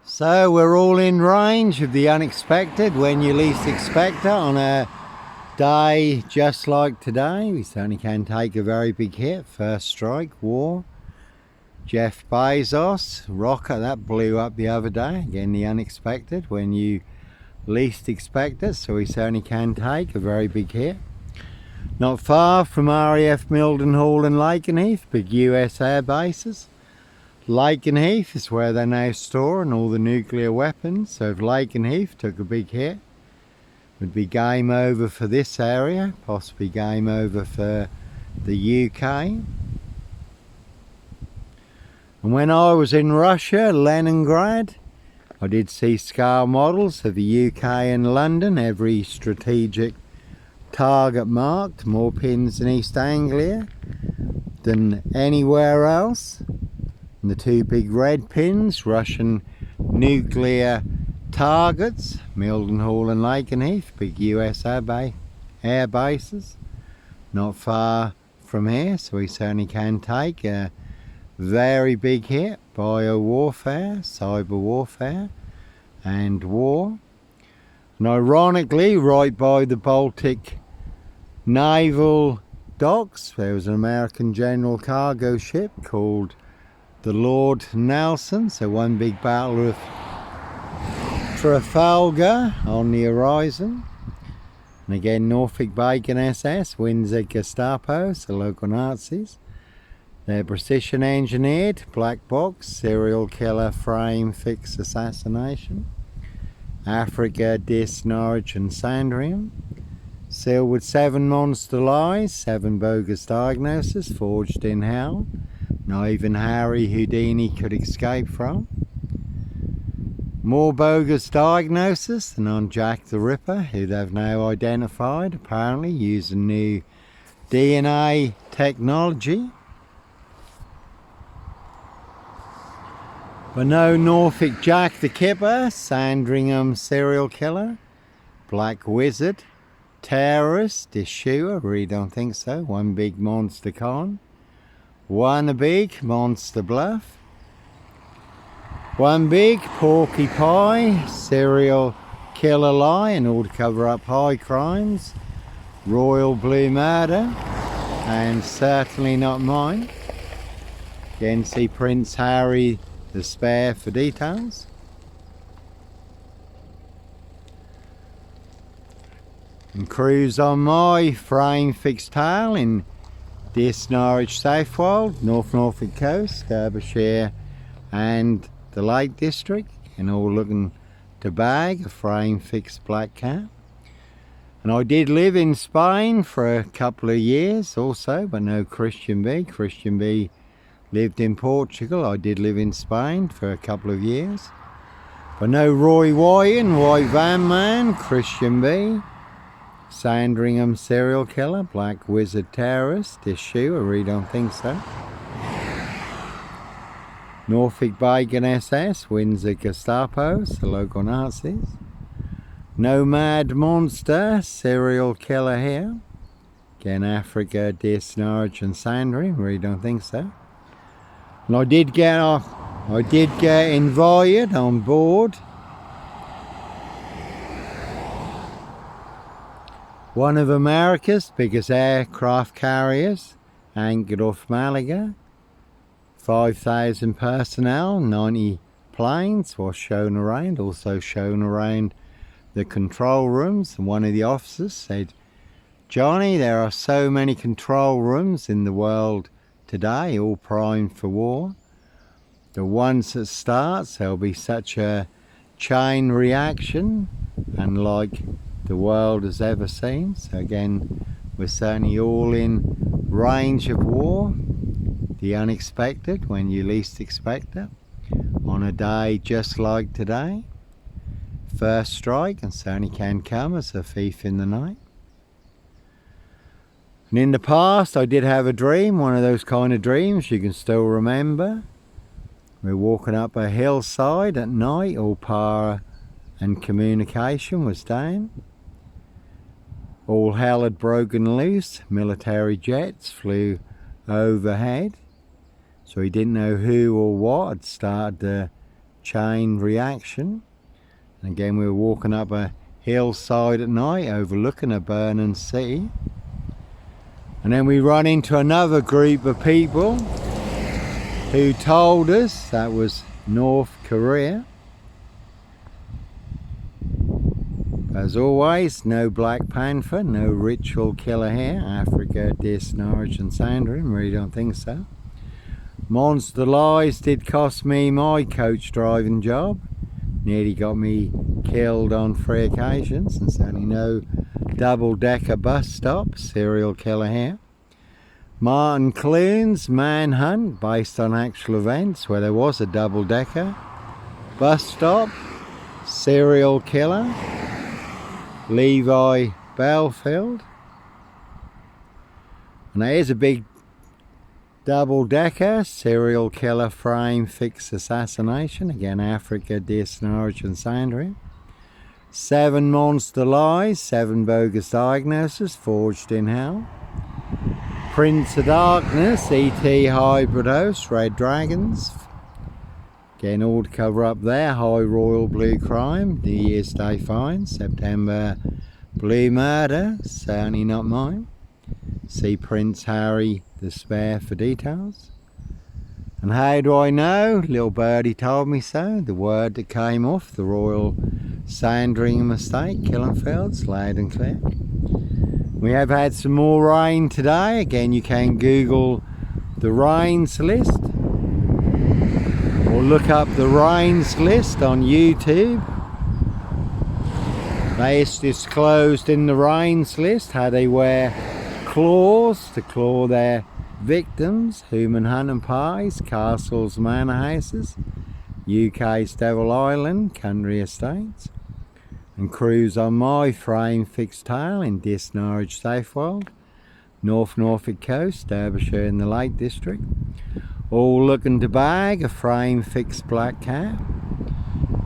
So we're all in range of the unexpected when you least expect it. On a day just like today, we certainly can take a very big hit. First strike, war. Jeff Bezos, rocket that blew up the other day. Again, the unexpected when you least expect it. So we certainly can take a very big hit. Not far from RAF Mildenhall and Lakenheath, big US air bases. Lakenheath is where they're now storing all the nuclear weapons, so if Lakenheath took a big hit, it would be game over for this area, possibly game over for the UK. And when I was in Russia, Leningrad, I did see scale models of the UK and London, every strategic target marked, more pins in East Anglia than anywhere else. And the two big red pins, Russian nuclear targets, Mildenhall and Lakenheath, big US air bases, not far from here, so we certainly can take a very big hit. Bio warfare, cyber warfare, and war. And ironically, right by the Baltic naval docks, there was an American general cargo ship called the Lord Nelson, so one big battle of Trafalgar on the horizon. And again, Norfolk Bacon SS, Windsor Gestapo, the local Nazis. They're precision engineered, black box, serial killer, frame, fix assassination. Africa, Dis, Norwich and Sandringham. Sealed with 7 monster lies, 7 bogus diagnoses forged in hell. Not even Harry Houdini could escape from. More bogus diagnosis than on Jack the Ripper, who they've now identified, apparently using new DNA technology. But no Norfolk Jack the Kipper, Sandringham serial killer, Black Wizard, terrorist, issuer, really don't think so, one big monster con. One big monster bluff. One big porky pie, serial killer lie in order to cover up high crimes. Royal blue murder, and certainly not mine. Again, see Prince Harry the Spare for details. And cruise on my frame fixed tail in Dis, Norwich, Southwold, North Norfolk Coast, Derbyshire and the Lake District, and all looking to bag a frame fixed black cat. And I did live in Spain for a couple of years also, but no Christian B. Christian B lived in Portugal. I did live in Spain for a couple of years. But no Roy Wyan, White Van Man, Christian B. Sandringham serial killer, Black Wizard terrorist, issue, I really don't think so. Norfolk Bacon SS, Windsor Gestapo, the local Nazis. Nomad monster, serial killer here. Again, Africa, Dis, Norwich and Sandringham, really don't think so. And I did get invited on board one of America's biggest aircraft carriers, anchored off Malaga. 5,000 personnel, 90 planes was shown around, also shown around the control rooms. And one of the officers said, "Johnny, there are so many control rooms in the world today, all primed for war. The once it starts, there'll be such a chain reaction, unlike the world has ever seen." So again, we're certainly all in range of war, the unexpected when you least expect it, on a day just like today. First strike, and certainly can come as a thief in the night. And in the past I did have a dream, one of those kind of dreams you can still remember. We're walking up a hillside at night, all power and communication was down. All hell had broken loose, military jets flew overhead. So he didn't know who or what had started the chain reaction. And again, we were walking up a hillside at night overlooking a burning city. And then we run into another group of people who told us that was North Korea. As always, no Black Panther, no ritual killer here. Africa, Dis, Norwich and Sandringham, really don't think so. Monster lies did cost me my coach driving job. Nearly got me killed on 3 occasions, and certainly no double-decker bus stop. Serial killer here. Martin Clune's manhunt based on actual events where there was a double-decker bus stop. Serial killer. Levi Belfield. And there is a big double-decker serial killer frame fix assassination. Again, Africa, Dis, Norwich and Sandringham. 7 monster lies, 7 bogus diagnoses forged in hell. Prince of Darkness, E.T. hybrid host, Red Dragons. Again, all to cover up there. High Royal Blue Crime, New Year's Day Fine, September Blue Murder, certainly not mine. See Prince Harry the Spare for details. And how do I know? Little birdie told me so. The word that came off the Royal Sandringham estate, Killenfields, loud and clear. We have had some more rain today. Again, you can Google the rains list or look up the rains list on YouTube. They is disclosed in the rains list how they wear claws to claw their victims, human hunting pies, castles, manor houses, UK's Devil Island, country estates, and cruise on my frame fixed tail in Dis, Norwich, Southwold, North Norfolk coast, Derbyshire in the Lake District, all looking to bag a frame fixed black cat.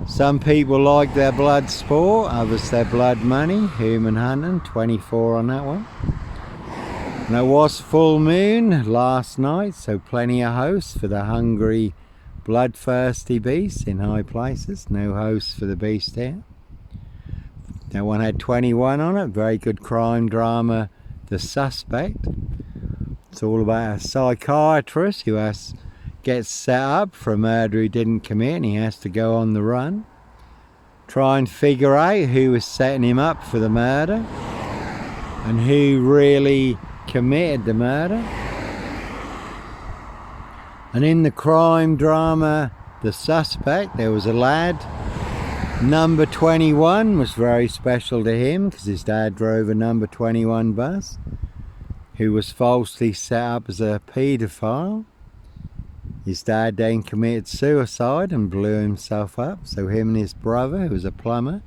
Some people like their blood sport, others their blood money, human hunting, 24 on that one. And there was full moon last night, so plenty of hosts for the hungry, bloodthirsty beasts in high places. No hosts for the beast here. That one had 21 on it. Very good crime drama, The Suspect. It's all about a psychiatrist who gets set up for a murder he didn't commit, and he has to go on the run. Try and figure out who was setting him up for the murder and who really committed the murder. And in the crime drama The Suspect, there was a lad, number 21 was very special to him because his dad drove a number 21 bus, who was falsely set up as a paedophile. His dad then committed suicide and blew himself up, so him and his brother, who was a plumber,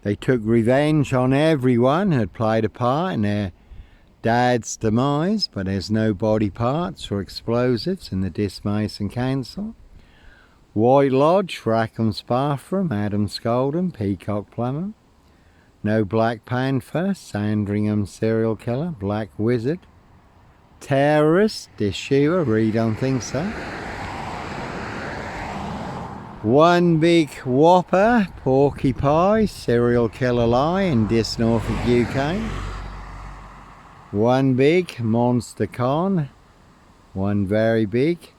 they took revenge on everyone who had played a part in their dad's demise, but there's no body parts or explosives in the Dis Mason Council. White Lodge, Rackham's Bathroom, Adam Scoldham, Peacock Plumber. No Black Panther, Sandringham serial killer, Black Wizard. Terrorist, Dis shooter, really don't think so. One Big Whopper, Porky Pie, serial killer lie in Dis Norfolk, UK. One Big Monster Con, one very big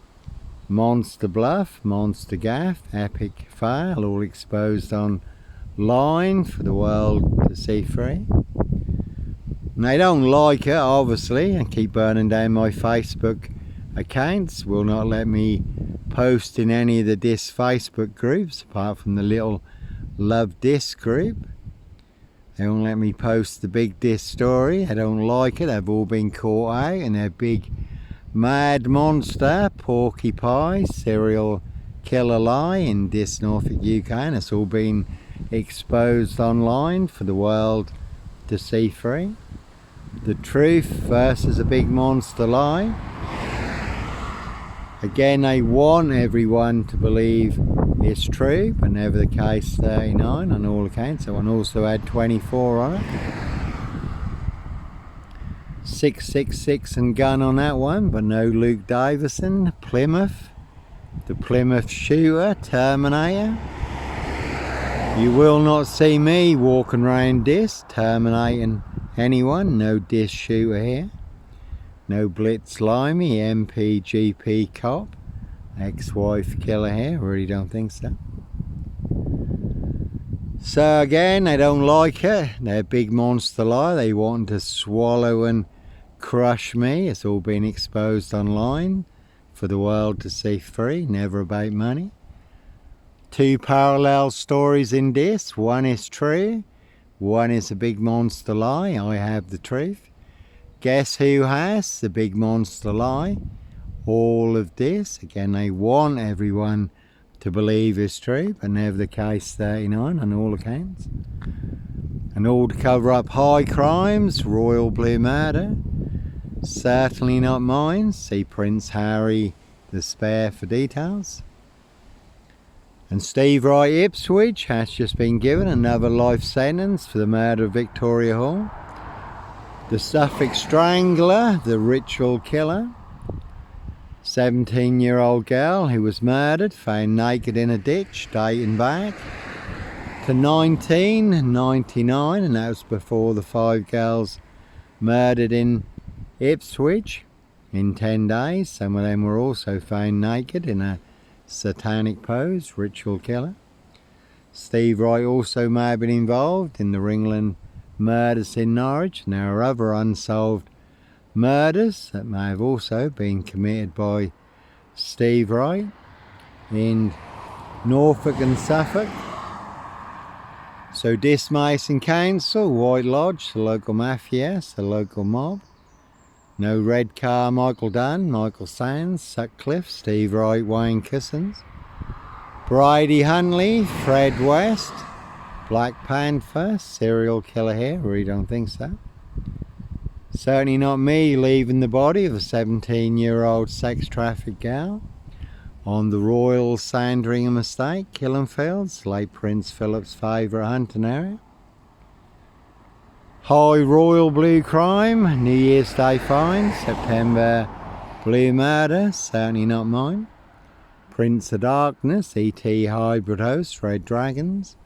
Monster Bluff, Monster Gaff, Epic Fail, all exposed online for the world to see free. And they don't like it, obviously, and keep burning down my Facebook accounts. Will not let me post in any of the Dis Facebook groups, apart from the little Love Dis group. They won't let me post the big Dis story. They don't like it. They've all been caught out in their big mad monster, Porky Pie, serial killer lie in Dis Norfolk, UK, and it's all been exposed online for the world to see free. The truth versus a big monster lie. Again, they want everyone to believe it's true, but never the case. 39 on all accounts. That one also had 24 on it. 666 and gun on that one, but no Luke Davison. Plymouth, the Plymouth shooter, Terminator. You will not see me walking around this, terminating anyone. No disc shooter here. No Blitz Limey, MPGP cop. Ex-wife killer here, really don't think so. So again, they don't like it. They're big monster lie. They want to swallow and crush me. It's all been exposed online for the world to see free, never about money. Two parallel stories in this. One is true, one is a big monster lie. I have the truth. Guess who has the big monster lie? All of this. Again, they want everyone to believe is true, but never the case 39 on all accounts. And all to cover up high crimes, royal blue murder. Certainly not mine. See Prince Harry the Spare for details. And Steve Wright Ipswich has just been given another life sentence for the murder of Victoria Hall. The Suffolk Strangler, the ritual killer. 17-year-old girl who was murdered, found naked in a ditch, dating back to 1999, and that was before the 5 girls murdered in Ipswich in 10 days. Some of them were also found naked in a satanic pose, ritual killer. Steve Wright also may have been involved in the Ringland murders in Norwich, and there are other unsolved murders that may have also been committed by Steve Wright in Norfolk and Suffolk. So this Mason Council, White Lodge, the local mafia, the local mob. No Red Car, Michael Dunn, Michael Sands, Sutcliffe, Steve Wright, Wayne Cousins. Brady Hunley, Fred West, Black Panther, serial killer here, really don't think so. Certainly not me leaving the body of a 17-year-old sex trafficked girl on the Royal Sandringham Estate, Killenfields, late Prince Philip's favourite hunting area. High Royal Blue crime, New Year's Day fine, September blue murder, certainly not mine. Prince of Darkness, E.T. hybrid host, Red Dragons.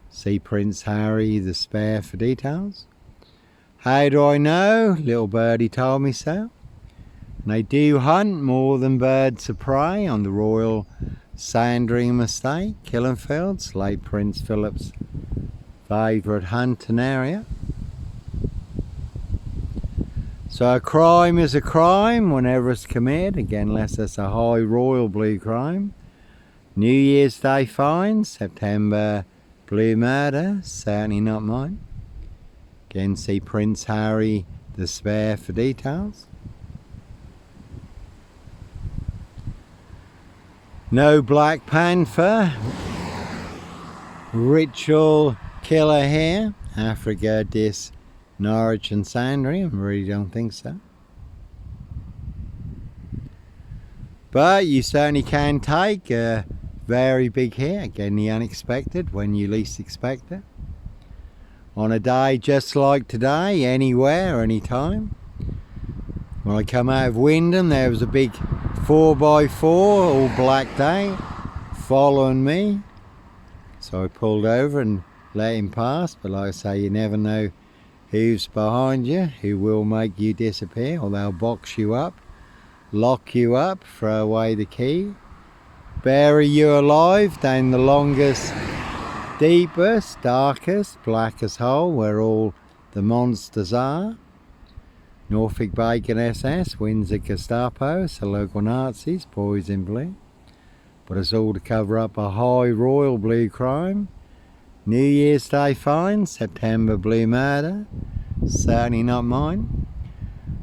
See Prince Harry the Spare for details. How do I know? Little birdie told me so. And they do hunt more than birds of prey on the Royal Sandringham Estate, Killenfields, late Prince Philip's favourite hunting area. So a crime is a crime whenever it's committed, again unless it's a high royal blue crime. New Year's Day fine, September blue murder, certainly not mine. Again see Prince Harry the Spare for details. No Black Panther, ritual killer here, Africa dis Norwich and Sandringham, really don't think so. But you certainly can take a very big hit, again the unexpected when you least expect it. On a day just like today, anywhere, anytime. When I come out of Wyndham, there was a big 4x4, all black day, following me. So I pulled over and let him pass, but like I say, you never know who's behind you, who will make you disappear, or they'll box you up, lock you up, throw away the key, bury you alive down the longest, deepest, darkest, blackest hole where all the monsters are. Norfolk Bacon SS, Windsor Gestapo, the local Nazis, boys in blue. But it's all to cover up a high royal blue crime. New Year's Day fine, September blue murder, certainly not mine.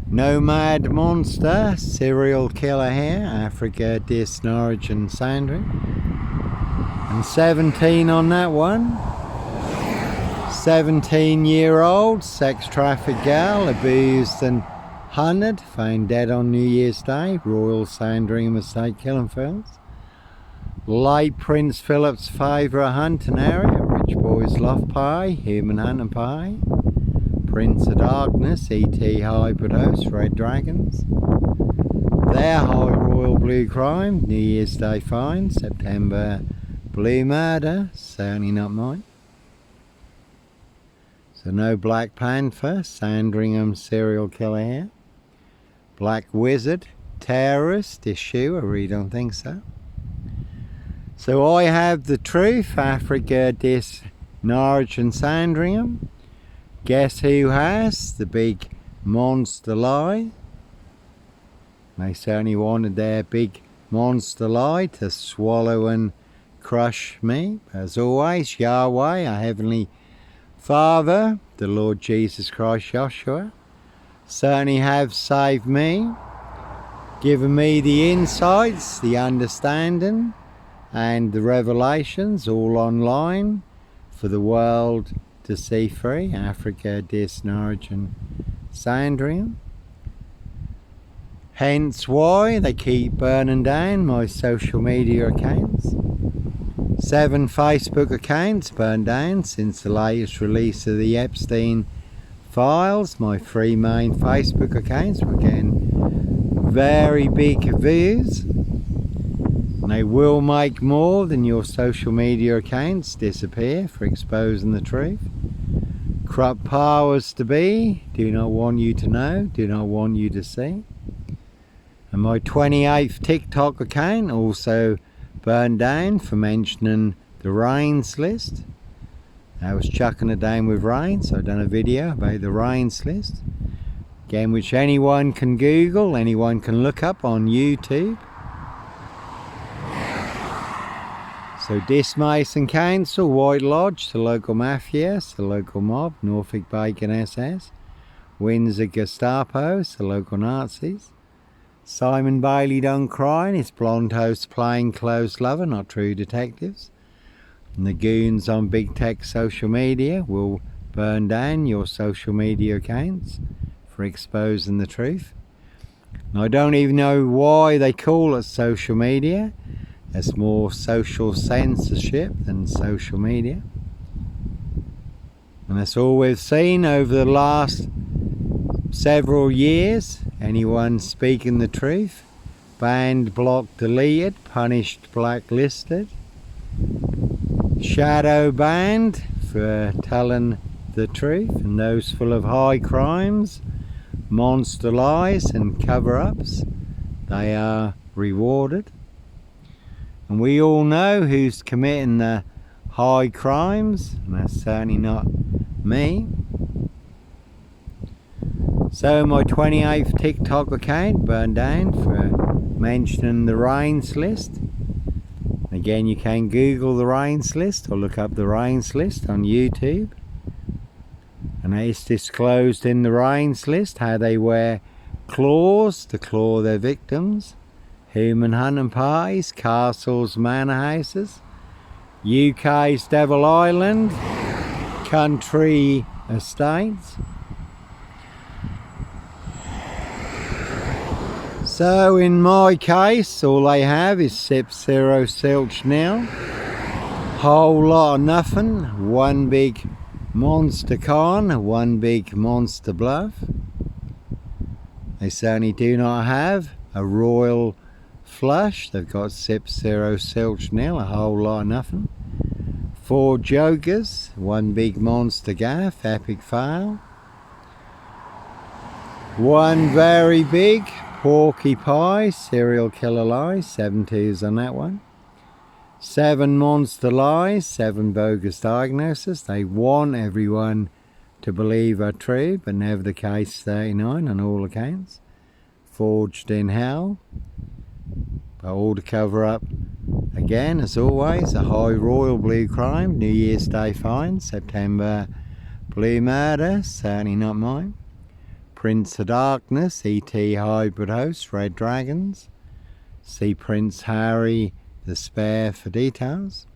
Nomad monster, serial killer here, Africa dis Norwich and Sandringham. And 17 on that one. 17-year-old sex trafficked girl, abused and hunted, found dead on New Year's Day, Royal Sandringham Estate, Killenfields. Late Prince Philip's favourite hunting area, Rich Boys Love Pie, Human Hunting Pie. Prince of Darkness, E.T. hybrid host, Red Dragons. there. High Royal Blue Crime, New Year's Day fine, September Blue Murder, certainly not mine. So no Black Panther, Sandringham serial killer here. Black Wizard, terrorist issue, I really don't think so. So I have the truth, Africa, this Norwich and Sandringham. Guess who has the big monster lie? They certainly wanted their big monster lie to swallow and crush me. As always, Yahweh, our Heavenly Father, the Lord Jesus Christ, Joshua, certainly have saved me, given me the insights, the understanding, and the revelations all online for the world to see free. Africa, Dis, Norwich and Sandringham. Hence why they keep burning down my social media accounts. 7 Facebook accounts burned down since the latest release of the Epstein files. My 3 main Facebook accounts were getting very big views. And they will make more than your social media accounts disappear for exposing the truth. Corrupt powers to be do not want you to know, do not want you to see. And my 28th TikTok account also burned down for mentioning the rains list. I was chucking it down with rain, so I've done a video about the rains list. Again, which anyone can Google, anyone can look up on YouTube. So Dismason Council, White Lodge, the local mafias, the local mob, Norfolk Bacon SS, Windsor Gestapos, the local Nazis. Simon Bailey Don't Cry and his blonde host plainclothes lover, not true detectives. And the goons on big tech social media will burn down your social media accounts for exposing the truth. And I don't even know why they call it social media. It's more social censorship than social media. And that's all we've seen over the last several years. Anyone speaking the truth, banned, blocked, deleted, punished, blacklisted, shadow banned for telling the truth, and those full of high crimes, monster lies and cover-ups, they are rewarded. And we all know who's committing the high crimes, and that's certainly not me. So my 28th TikTok account burned down for mentioning the rains list. Again, you can Google the rains list or look up the rains list on YouTube. And it's disclosed in the rains list how they wear claws to claw their victims, human hunting parties, castles, manor houses, UK's Devil Island, country estates. So in my case, all they have is Sip Zero Silch now. Whole lot of nothing. One big monster con, one big monster bluff. They certainly do not have a royal flush. They've got Sip Zero Silch nil, a whole lot of nothing. 4 jokers, one big monster gaff, epic fail. One very big Porky Pie, serial killer lies, 7 twos on that one. 7 monster lies, 7 bogus diagnoses. They want everyone to believe are true, but never the case. 39 on all accounts. Forged in hell. But all to cover up, again, as always, a high royal blue crime, New Year's Day fine, September blue murder, certainly not mine. Prince of Darkness, E.T. hybrid host, Red Dragons. See Prince Harry the Spare for details.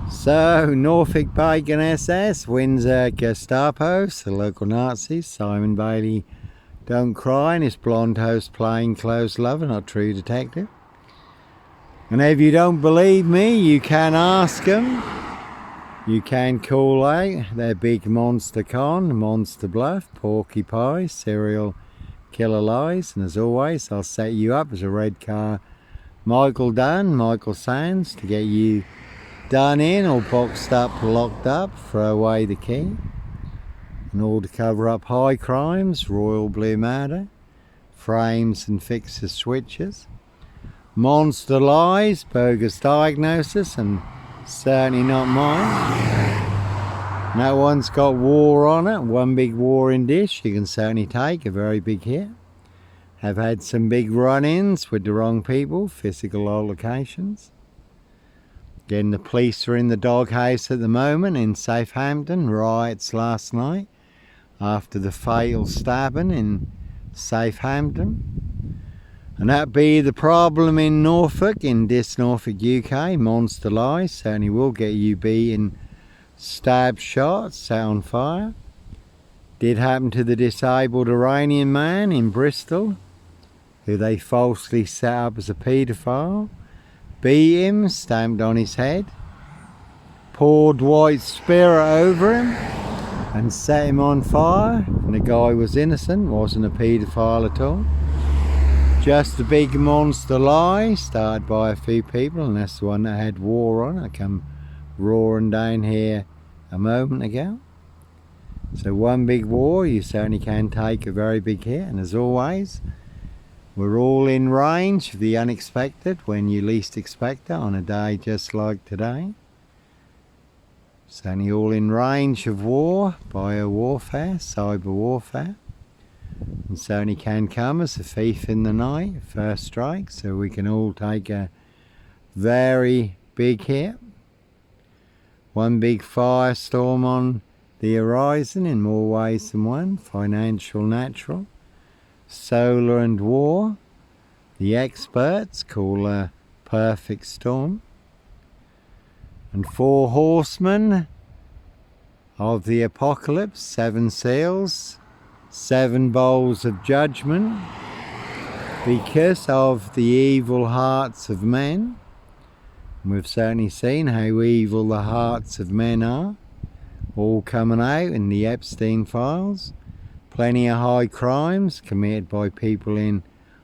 So, Norfolk Bacon SS, Windsor Gestapos, the local Nazis, Simon Bailey Don't Cry and his blonde host plainclothes lover, not true detective. And if you don't believe me, you can ask them. You can call out their big monster con, monster bluff, porcupine, serial killer lies. And as always, I'll set you up as a red car Michael Dunn, Michael Sands, to get you done in or boxed up, locked up, throw away the key. And all to cover up high crimes, royal blue murder, frames and fixes switches, monster lies, bogus diagnosis, and certainly not mine. No one's got war on it. One big war in dish. You can certainly take a very big hit. Have had some big run-ins with the wrong people, physical altercations. Again, the police are in the doghouse at the moment in Southampton. Riots last night after the fatal stabbing in Southampton. And that be the problem in Norfolk, in this Norfolk, UK. Monster lies certainly will get you being stab shot, set on fire. Did happen to the disabled Iranian man in Bristol, who they falsely set up as a paedophile. Beat him, stamped on his head, poured white spirit over him and set him on fire. And the guy was innocent, wasn't a paedophile at all. Just a big monster lie started by a few people, and that's the one that had war on it. I come roaring down here a moment ago. So one big war, you certainly can take a very big hit. And as always, we're all in range of the unexpected when you least expect it on a day just like today. Certainly all in range of war, bio warfare, cyber warfare. And certainly can come as a thief in the night, first strike, so we can all take a very big hit. One big firestorm on the horizon in more ways than one, financial, natural, solar and war. The experts call a perfect storm. And 4 horsemen of the apocalypse, 7 seals, 7 bowls of judgment, because of the evil hearts of men. We've certainly seen how evil the hearts of men are, all coming out in the Epstein files. Plenty of high crimes committed by people in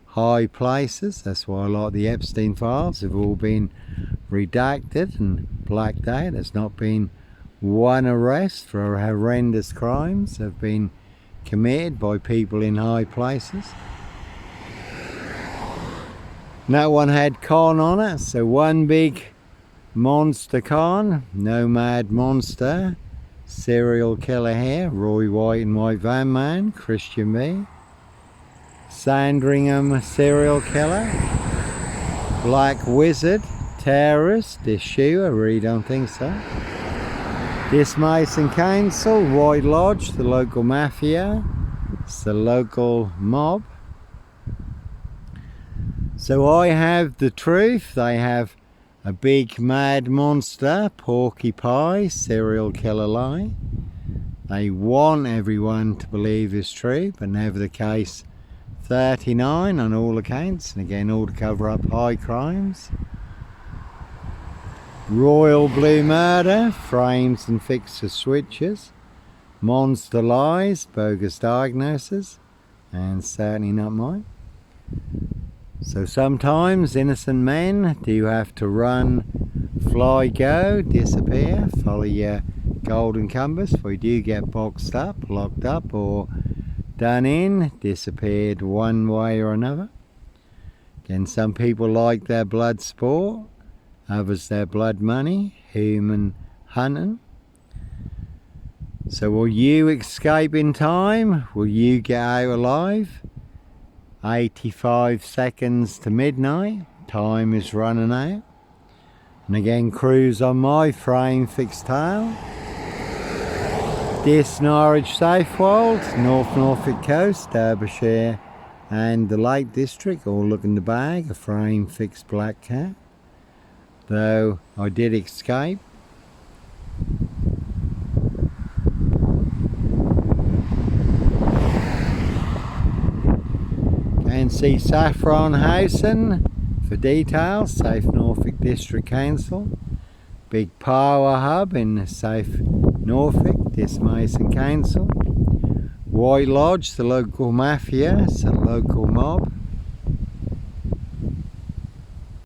high places. That's why a lot of the Epstein files have all been redacted and blacked out. There's not been one arrest for horrendous crimes that have been committed by people in high places. No one had con on it, so one big monster con, nomad monster, serial killer here, Roy White and White Van Man, Christian B. Sandringham serial killer, Black Wizard, terrorist, issue, I really don't think so. This Mason Council, White Lodge, the local mafia, it's the local mob. So I have the truth, they have a big mad monster, porcupine, serial killer lie. They want everyone to believe is true, but never the case. 39 on all accounts, and again all to cover up high crimes. Royal blue murder, frames and fixes switches, monster lies, bogus diagnosis, and certainly not mine. So sometimes innocent men do have to run, fly, go, disappear, follow your golden compass, for you do get boxed up, locked up, or done in, disappeared one way or another. Again, some people like their blood sport, others their blood money, human hunting. So will you escape in time? Will you get out alive? 85 seconds to midnight, time is running out. And again, cruise on my frame fixed tail. This Norwich Southwold, North Norfolk Coast, Derbyshire and the Lake District, all look in the bag, a frame fixed black cat. Though I did escape. Can see Saffron Housen for details, South Norfolk Norfolk District Council. Big power hub in safe Norfolk, this Mason Council. White Lodge, the local mafia, it's a local mob.